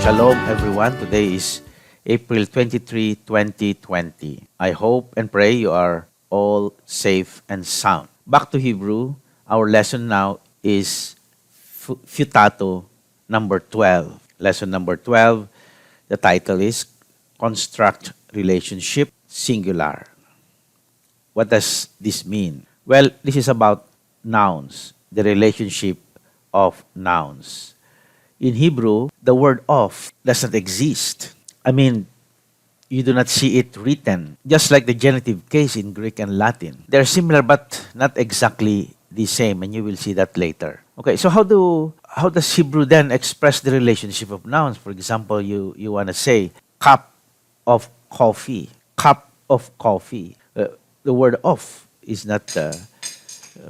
Shalom everyone. Today is April 23, 2020. I hope and pray you are all safe and sound. Back to Hebrew. Our lesson now is Futato number 12. Lesson number 12, the title is Construct Relationship Singular. What does this mean? Well, this is about nouns, the relationship of nouns. In Hebrew, the word of doesn't exist. I mean, you do not see it written, just like the genitive case in Greek and Latin. They're similar but not exactly the same, and you will see that later. Okay, so how does Hebrew then express the relationship of nouns? For example, you want to say cup of coffee, cup of coffee. The word of is not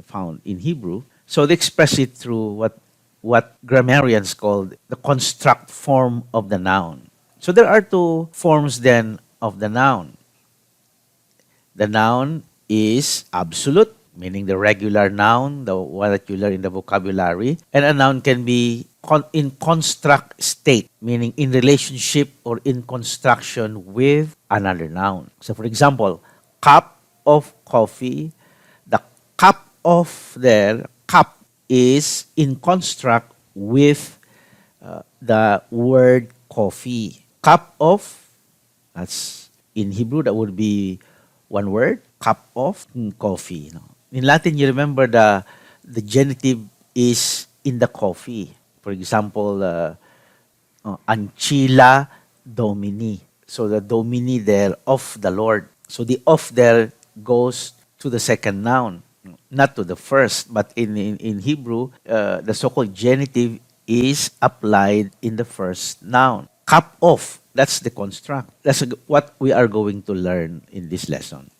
found in Hebrew, so they express it through what grammarians call the construct form of the noun. So there are two forms then of the noun. The noun is absolute, meaning the regular noun, the one that you learn in the vocabulary. And a noun can be in construct state, meaning in relationship or in construction with another noun. So for example, cup of coffee, the cup of there, cup is in construct with the word coffee. Cup of, that's in Hebrew, that would be one word, cup of coffee. No? In Latin, you remember the genitive is in the coffee. For example, ancilla domini. So the domini there, of the Lord. So the of there goes to the second noun, not to the first. But in Hebrew, the so-called genitive is applied in the first noun. Cup of, that's the construct. That's what we are going to learn in this lesson.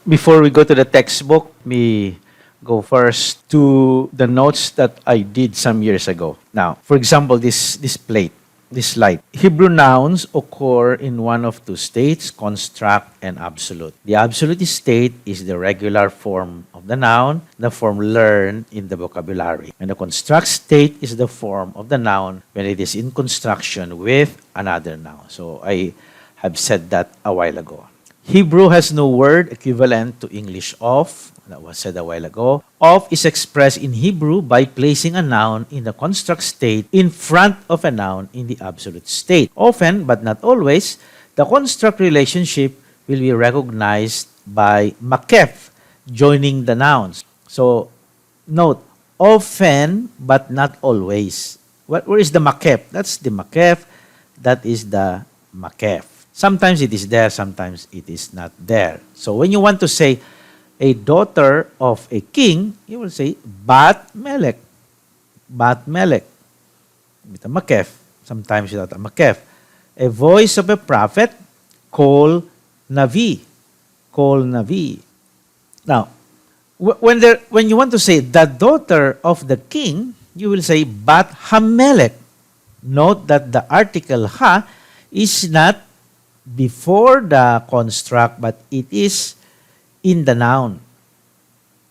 Before we go to the textbook, me go first to the notes that I did some years ago. Now, for example, this plate, this slide. Hebrew nouns occur in one of two states, construct and absolute. The absolute state is the regular form of the noun, the form learned in the vocabulary. And the construct state is the form of the noun when it is in construction with another noun. So I have said that a while ago. Hebrew has no word equivalent to English of. That was said a while ago. Of is expressed in Hebrew by placing a noun in the construct state in front of a noun in the absolute state. Often, but not always, the construct relationship will be recognized by makef, joining the nouns. So, note, often, but not always. Where is the makef? That's the makef. That is the makef. Sometimes it is there, sometimes it is not there. So, when you want to say, a daughter of a king, you will say, Bat Melech. Bat Melech. With a makef. Sometimes without a makef. A voice of a prophet, Kol Navi. Kol Navi. Now, when you want to say the daughter of the king, you will say Bat Hamelech. Note that the article ha is not before the construct, but it is in the noun.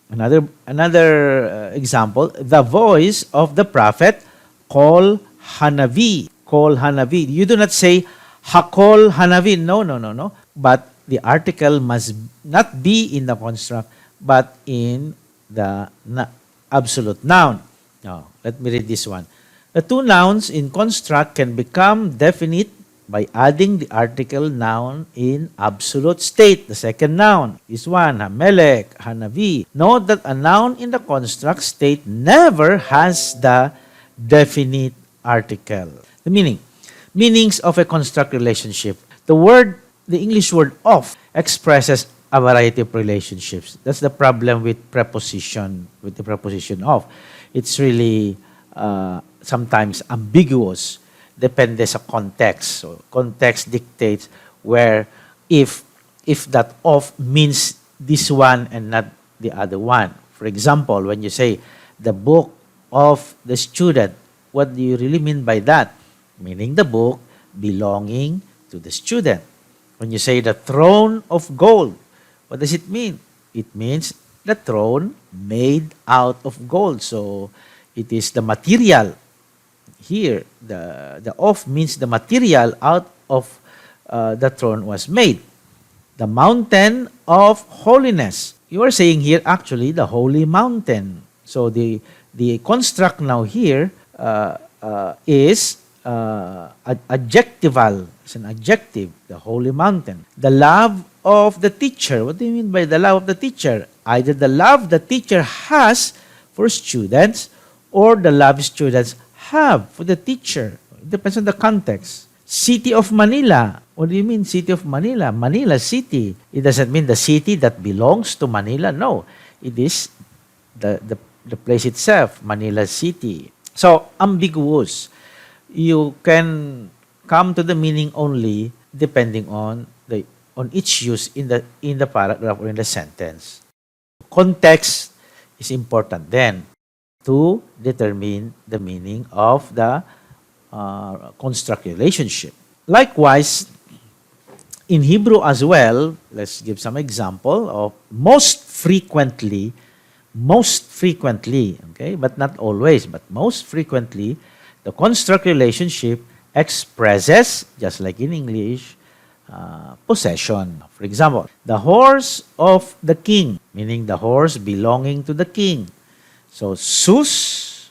Another example, the voice of the prophet, Kol Hanavi. Kol Hanavi. You do not say Hakol Hanavi. No. But the article must not be in the construct, but in the absolute noun. Now, let me read this one. The two nouns in construct can become definite by adding the article noun in absolute state. The second noun is one, Hamelech, Hanavi. Note that a noun in the construct state never has the definite article. The meanings of a construct relationship. The English word of expresses a variety of relationships. That's the problem with the preposition of. It's really sometimes ambiguous. Depende sa context. So context dictates where if that of means this one and not the other one. For example, when you say the book of the student, what do you really mean by that? Meaning the book belonging to the student. When you say the throne of gold, what does it mean? It means the throne made out of gold. So it is the material Here, the of means the material out of the throne was made. The mountain of holiness. You are saying here actually the holy mountain. So the construct now here is adjectival. It's an adjective, the holy mountain. The love of the teacher. What do you mean by the love of the teacher? Either the love the teacher has for students or the love students have for the teacher. It depends on the context. City of Manila. What do you mean, City of Manila? Manila City. It doesn't mean the city that belongs to Manila. No, it is the place itself, Manila City. So, ambiguous. You can come to the meaning only depending on each use in the paragraph or in the sentence. Context is important then to determine the meaning of the construct relationship. Likewise, in Hebrew as well, let's give some example of most frequently, okay, but not always, but most frequently, the construct relationship expresses, just like in English, possession. For example, the horse of the king, meaning the horse belonging to the king. So, Sus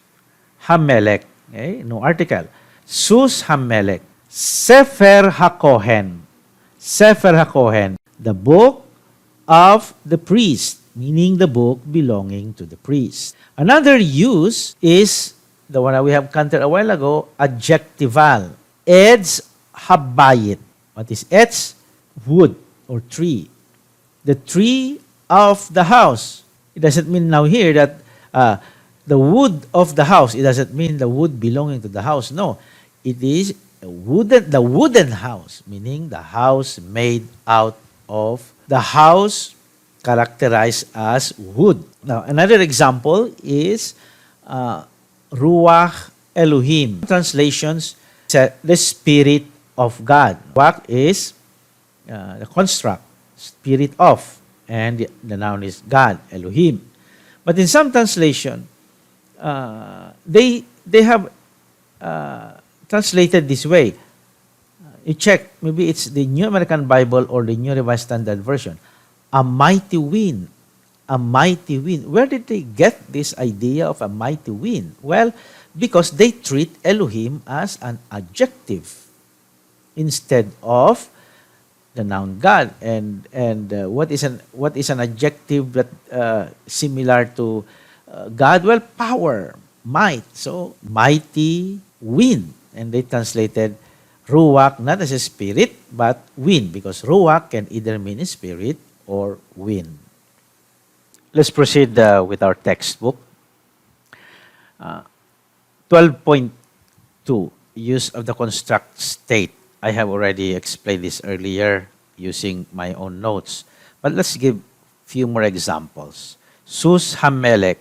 Hamelech, okay, no article. Sus Hamelech, Sefer HaKohen, the book of the priest, meaning the book belonging to the priest. Another use is the one that we have counted a while ago, adjectival. Etz Habayit. What is etz? Wood or tree. The tree of the house. It doesn't mean now here that the wood of the house. It doesn't mean the wood belonging to the house. No, it is the wooden house, meaning the house made out of the house characterized as wood. Now, another example is Ruach Elohim. Translations say the Spirit of God. Ruach is the construct, Spirit of, and the noun is God, Elohim. But in some translation, they have translated this way. You check, maybe it's the New American Bible or the New Revised Standard Version. A mighty wind. A mighty wind. Where did they get this idea of a mighty wind? Well, because they treat Elohim as an adjective instead of the noun God. And what is an adjective that similar to God? Well, power, might. So mighty wind, and they translated ruach not as a spirit but wind, because ruach can either mean a spirit or wind. Let's proceed with our textbook. 12.2, use of the construct state. I have already explained this earlier using my own notes. But let's give few more examples. Sus Hamelech,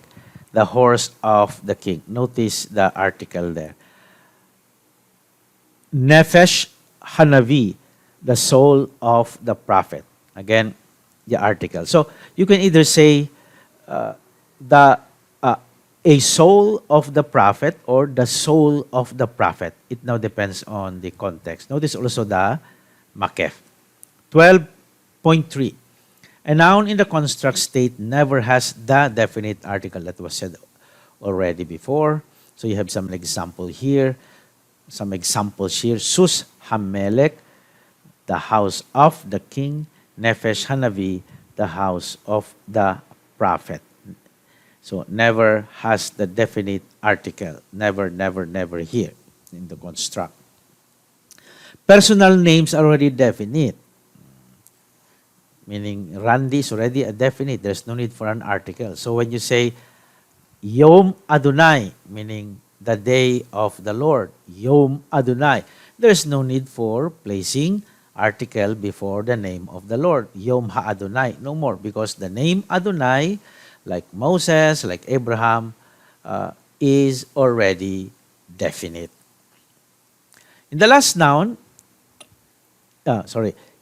the horse of the king. Notice the article there. Nefesh Hanavi, the soul of the prophet. Again, the article. So you can either say a soul of the prophet or the soul of the prophet. It now depends on the context. Notice also the makef. 12.3. A noun in the construct state never has the definite article. That was said already before. So you have some example here. Some examples here. Sus Hamelech, the house of the king. Nefesh Hanavi, the house of the prophet. So never has the definite article. Never, never, never here in the construct. Personal names are already definite. Meaning Randy is already a definite. There's no need for an article. So when you say Yom Adonai, meaning the day of the Lord, Yom Adonai, there's no need for placing article before the name of the Lord. Yom HaAdonai, no more, because the name Adonai, like Moses, like Abraham, is already definite. In the last noun,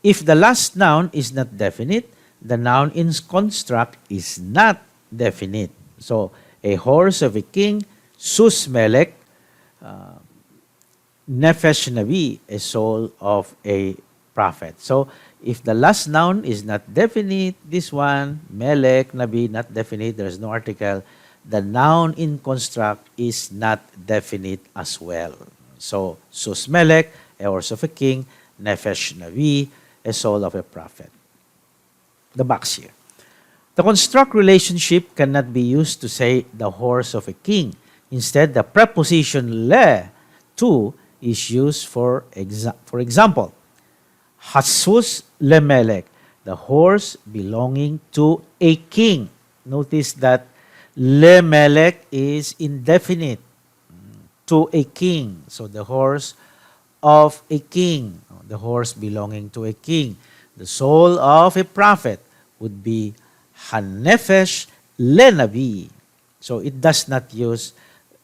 if the last noun is not definite, the noun in construct is not definite. So, a horse of a king, Sus Melech, Nefesh Nabi, a soul of a prophet. So, if the last noun is not definite, this one, Melech, Nabi, not definite, there's no article, the noun in construct is not definite as well. So, Sus Melech, a horse of a king, Nefesh Nabi, a soul of a prophet. The box here. The construct relationship cannot be used to say the horse of a king. Instead, the preposition le, to, is used for example. Hasus lemelek, the horse belonging to a king. Notice that lemelek is indefinite, to a king. So the horse of a king, the horse belonging to a king. The soul of a prophet would be Hanefesh Lenabi. So it does not use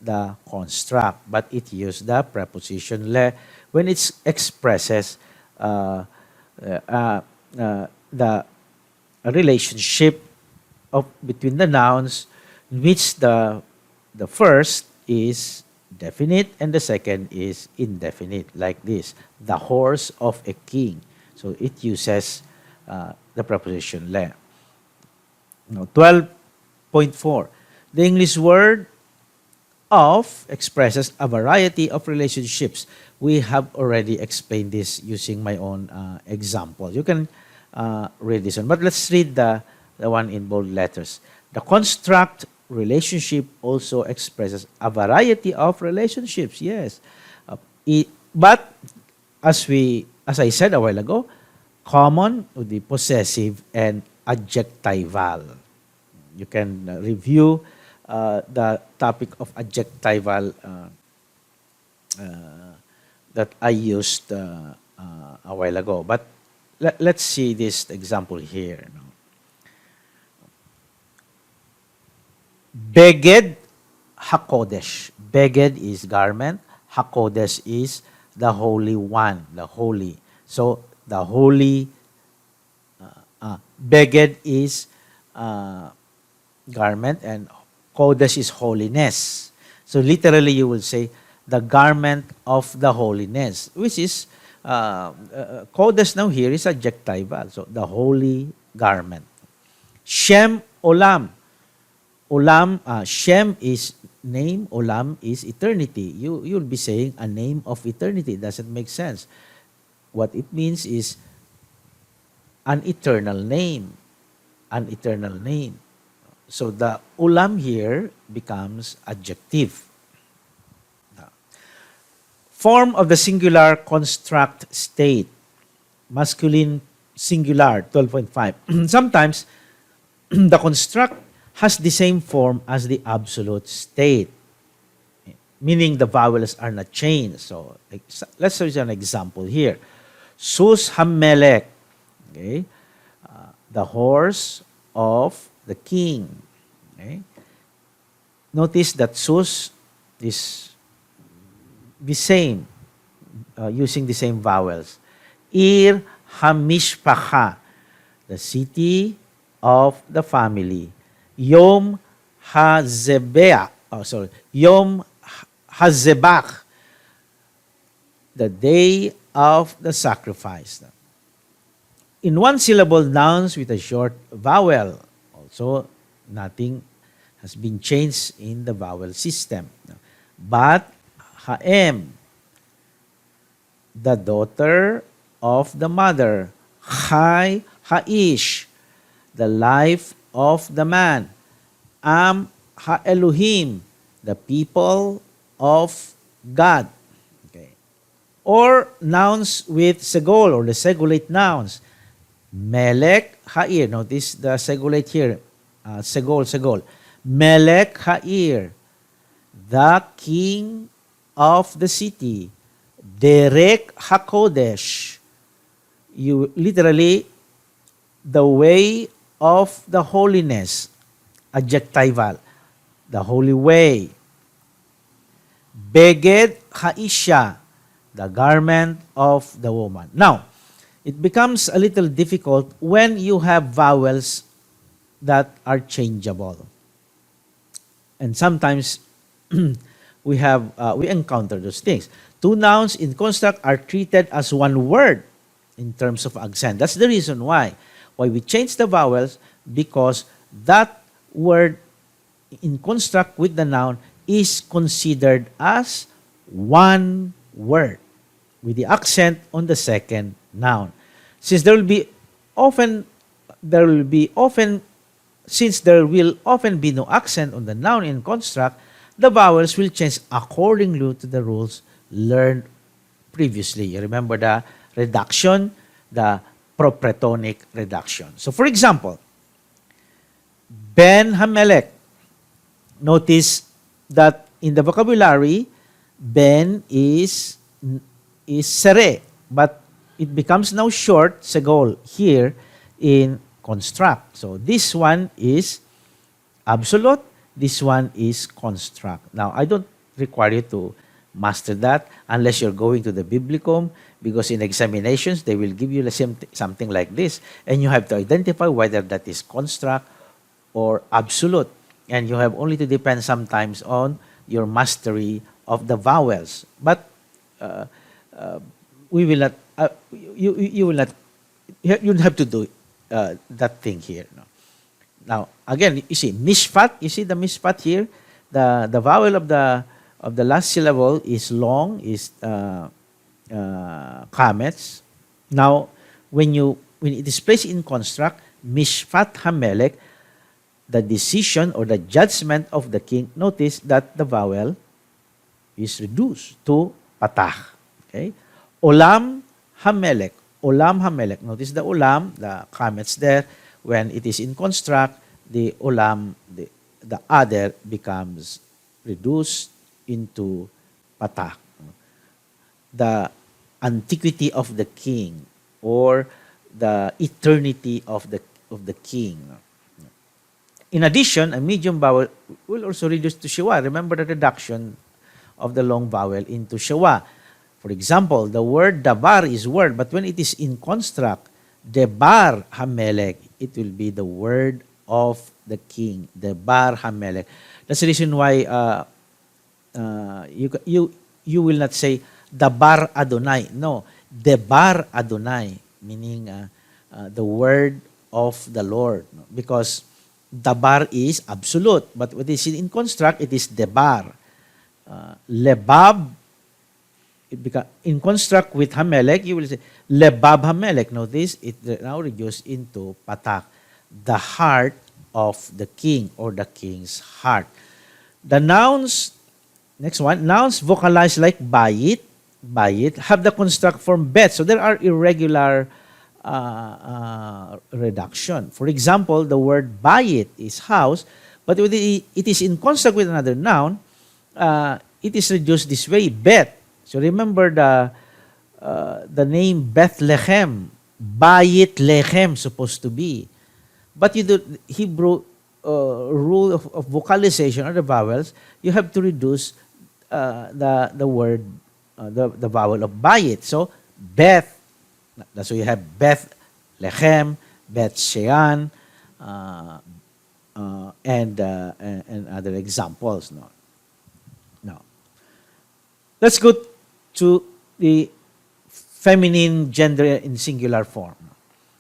the construct, but it uses the preposition le when it expresses the relationship between the nouns, in which the first is definite and the second is indefinite, like this: the horse of a king. So it uses the preposition le. Now, 12.4. The English word of expresses a variety of relationships. We have already explained this using my own example. You can read this one, but let's read the one in bold letters. The construct relationship also expresses a variety of relationships. Yes, but as I said a while ago, common would be possessive and adjectival. You can review the topic of adjectival that I used a while ago. But let's see this example here. Beged hakodesh. Beged is garment. Hakodesh is the holy one, the holy. So the holy, beged is garment and kodesh is holiness. So literally you will say the garment of the holiness, which is kodesh now here is adjectival. So the holy garment. Shem olam. Olam, Shem is name, Olam is eternity. You'll be saying a name of eternity. It doesn't make sense. What it means is an eternal name. An eternal name. So the Olam here becomes adjective. Form of the singular construct state. Masculine singular, 12.5. Sometimes the construct has the same form as the absolute state, meaning the vowels are not changed. So let's use an example here. Sus Hamelek, okay, the horse of the king. Okay. Notice that Sus is the same, using the same vowels. Ir Hamishpacha, the city of the family. Yom Hazebah, Yom Hazebach, the day of the sacrifice. In one syllable nouns with a short vowel, also nothing has been changed in the vowel system. But Haem, the daughter of the mother. Chai Haish, the life of the man. Am Ha-Elohim, the people of God. Okay. Or nouns with segol, or the segolate nouns. Melech Ha'ir. Notice the segolate here. Segol. Melech Ha'ir, the king of the city. Derek HaKodesh. You literally, the way of the holiness, adjectival, the holy way. Beged Haisha, the garment of the woman. Now, it becomes a little difficult when you have vowels that are changeable. And sometimes we encounter those things. Two nouns in construct are treated as one word in terms of accent. That's the reason why we change the vowels, because that word in construct with the noun is considered as one word with the accent on the second noun. Since there will be often since there will often be no accent on the noun in construct, the vowels will change accordingly to the rules learned previously. You remember the reduction, the propretonic reduction. So for example, Ben Hamelek. Notice that in the vocabulary, Ben is sere, but it becomes now short, segol, here in construct. So this one is absolute, this one is construct. Now, I don't require you to master that unless you're going to the Biblicum, because in examinations, they will give you something like this, and you have to identify whether that is construct or absolute. And you have only to depend sometimes on your mastery of the vowels. But we will not, you will not, you don't have to do that thing here. No? Now, again, you see, mishpat, you see the mishpat here? The vowel of the last syllable is long, is kamets. Now, when it is placed in construct, mishpat hamelek, the decision or the judgment of the king, notice that the vowel is reduced to patah. Okay? Olam hamelek. Olam hamelek. Notice the olam, the comments there. When it is in construct, the olam, the other becomes reduced into patah. The antiquity of the king, or the eternity of the king. In addition, a medium vowel will also reduce to shiwa. Remember the reduction of the long vowel into shiwa. For example, the word dabar is word, but when it is in construct, debar hamelek, it will be the word of the king. Debar hamelek. That's the reason why you will not say dabar Adonai. No, debar Adonai, meaning the word of the Lord, because dabar is absolute, but what is in construct, it is debar. Lebab, in construct with hamelek, you will say lebab hamelek. Notice it now reduced into patak, the heart of the king, or the king's heart. The nouns, next one, nouns vocalized like bayit, have the construct form bet. So there are irregular reduction. For example, the word bayit is house, but when it is in construct with another noun, it is reduced this way, bet. So remember the name Bethlehem, bayit lechem, supposed to be. But you do Hebrew rule of vocalization, or the vowels, you have to reduce the word, the vowel of bayit. So Beth. So you have Beth Lechem, Beth Shean, and other examples. No. Let's go to the feminine gender in singular form.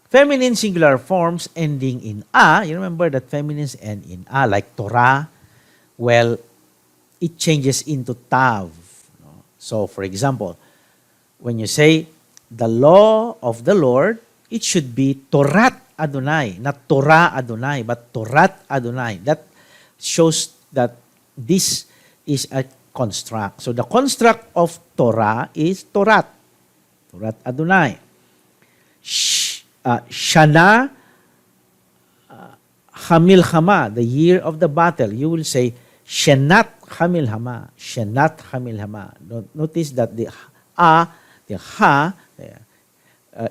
Feminine singular forms ending in a. You remember that feminines end in a, like Torah. Well, it changes into tav. So, for example, when you say the law of the Lord, it should be Torat Adonai, not Torah Adonai, but Torat Adonai. That shows that this is a construct. So the construct of Torah is Torat, Torat Adonai. Shana Hamilhama, the year of the battle, you will say Shenat Hamilhama, Shenat Hamilhama. Notice that the ha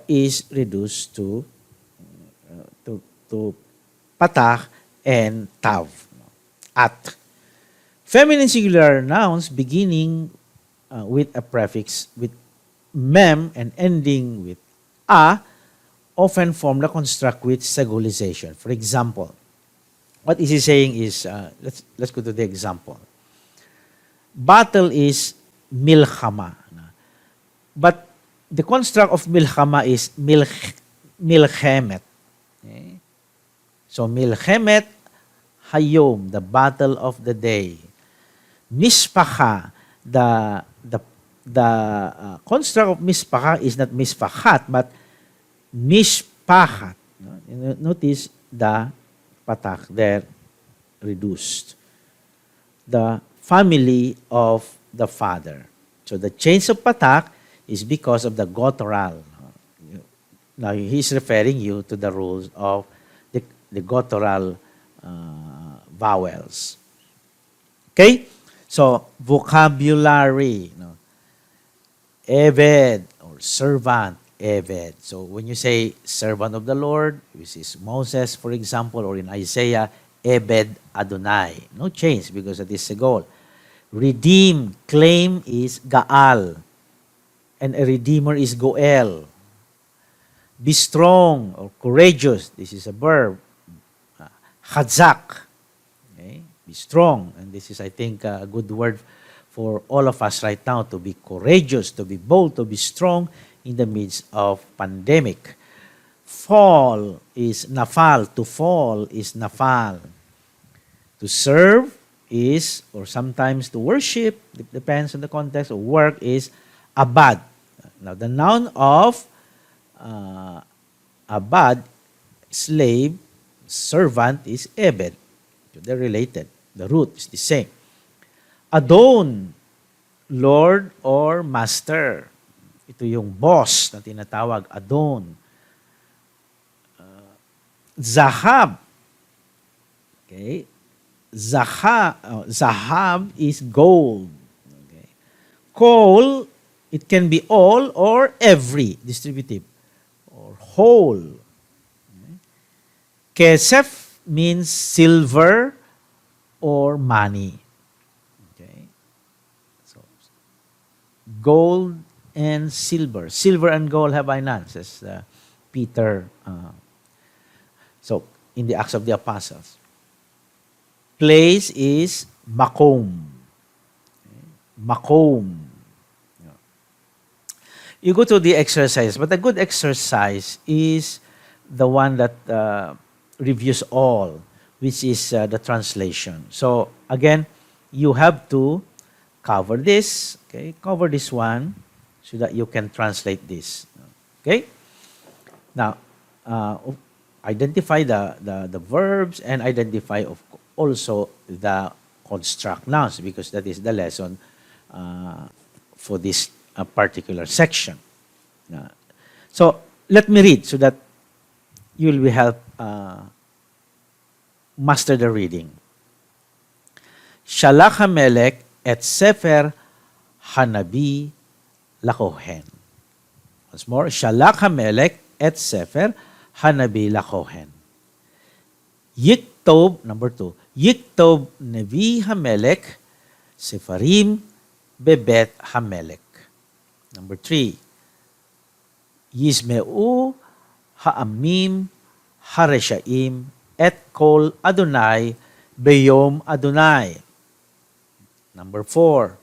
is reduced to patah and tav. At. Feminine singular nouns beginning with a prefix with mem and ending with a often form the construct with segulization. For example, what is he saying is, let's go to the example. Battle is milchama. But the construct of milchama is milchemet. Okay? So milchemet hayom, the battle of the day. Mispacha, the construct of mispacha is not mispachat, but mishpachat. No? Notice the patak there reduced. The family of the father. So the change of patak is because of the guttural. Now he's referring you to the rules of the guttural vowels. Okay? So vocabulary. Eved or servant, Eved. So when you say servant of the Lord, which is Moses, for example, or in Isaiah, Ebed Adonai. No change because that is the goal. Redeem, claim is Gaal. And a redeemer is Goel. Be strong or courageous. This is a verb. Chazak. Okay? Be strong. And this is, I think, a good word for all of us right now, to be courageous, to be bold, to be strong in the midst of pandemic. Fall is nafal. To fall is nafal. To serve is, or sometimes to worship, it depends on the context, of work is abad. Now, the noun of abad, slave, servant, is ebed. So they're related. The root is the same. Adon, Lord or Master. Ito yung boss na tinatawag, Adon. Zahab. Okay? Zahab is gold. Okay. Coal, it can be all or every, distributive, or whole. Okay. Kesef means silver or money. Okay. So, gold and silver. Silver and gold have I none, says Peter. So, in the Acts of the Apostles. Place is makom. Okay. Makom. You go to the exercise, but a good exercise is the one that reviews all, which is the translation. So, again, you have to cover this, okay? Cover this one so that you can translate this. Okay? Now, identify the verbs and identify also the construct nouns, because that is the lesson for this particular section. So let me read so that you will help master the reading. Shalach HaMelech et Sefer Hanabi Lakohen. Once more, Shalach HaMelech et Sefer Hanabi Lakohen. Yiktob, number 2, Yiktob Nevi HaMelech Sefarim Bebet HaMelech. Number 3, Yismeu Ha'amim Hareshaim et Kol Adonai Beyom Adonai. Number 4,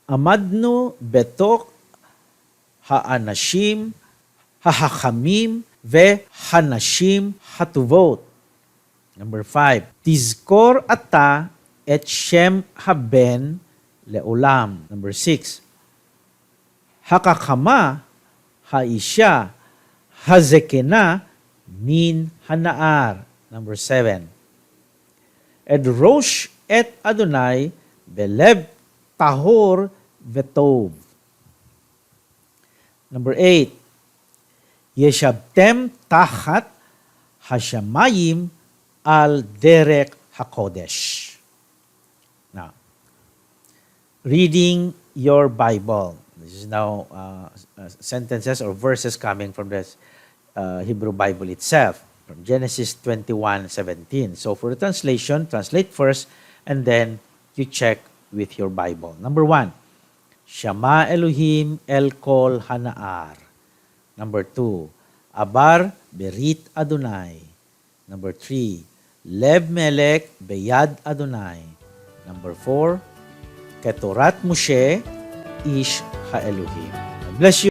Amadnu Betok Ha'anashim Ha'hakamim Ve Hanashim Hatuvot. Number 5, Tizkor Ata et Shem Haben Leolam. Number 6, Hakakama Haisha Hazekena Min Hanaar. Number 7, Ed Rosh et Adonai Beleb Tahor Vetov. Number 8, Yeshabtem Tachat Hashamayim Al Derek HaKodesh. Now, reading your Bible. This is now sentences or verses coming from the Hebrew Bible itself, from Genesis 21:17. So for the translation, translate first, and then you check with your Bible. Number 1, Shama Elohim El Kol Hanaar. Number 2, Abar Berit Adonai. Number 3, Lev Melech Beyad Adonai. Number 4, Ketorat Moshe Ish HaElohim. Bless you.